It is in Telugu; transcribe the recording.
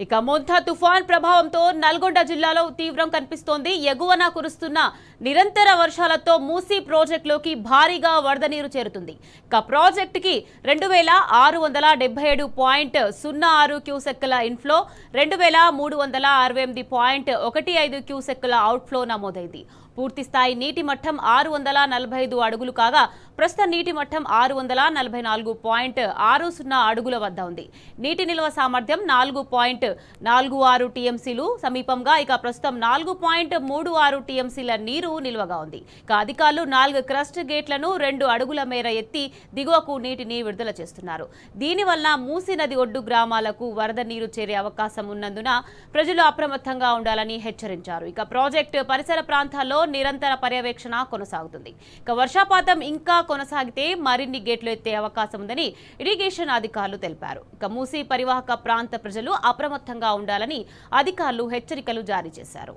ఇక మోంథా తుఫాన్ ప్రభావంతో నల్గొండ జిల్లాలో తీవ్రం కనిపిస్తోంది. ఎగువన కురుస్తున్న నిరంతర వర్షాలతో మూసీ ప్రాజెక్టులోకి భారీగా వరద నీరు చేరుతుంది. ఇక ప్రాజెక్టుకి 2677.06 క్యూసెక్కుల ఇన్ఫ్లో, 2368.15 క్యూసెక్కుల అవుట్ఫ్లో నమోదైంది. పూర్తి స్థాయి నీటి మట్టం 645 అడుగులు కాగా ప్రస్తుత నీటి మట్టం 644.60 అడుగుల వద్ద ఉంది. నీటి నిల్వ సామర్థ్యం 4.46 టీఎంసీలు సమీపంగా ఇక ప్రస్తుతం 4.36 టీఎంసీల నీరు నిల్వగా ఉంది. ఇక అధికారులు 4 క్రస్ట్ గేట్లను 2 అడుగుల మేర ఎత్తి దిగువకు నీటిని విడుదల చేస్తున్నారు. దీనివల్ల మూసీ నది ఒడ్డు గ్రామాలకు వరద నీరు చేరే అవకాశం ఉన్నందున ప్రజలు అప్రమత్తంగా ఉండాలని హెచ్చరించారు. ఇక ప్రాజెక్టు పరిసర ప్రాంతాల్లో నిరంతర పర్యవేక్షణ కొనసాగుతుంది. ఇక వర్షపాతం ఇంకా కొనసాగితే మరిన్ని గేట్లు ఎత్తే అవకాశం ఉందని ఇరిగేషన్ అధికారులు తెలిపారు. ఇక మూసీ పరివాహక ప్రాంత ప్రజలు అప్రమత్తంగా ఉండాలని అధికారులు హెచ్చరికలు జారీ చేశారు.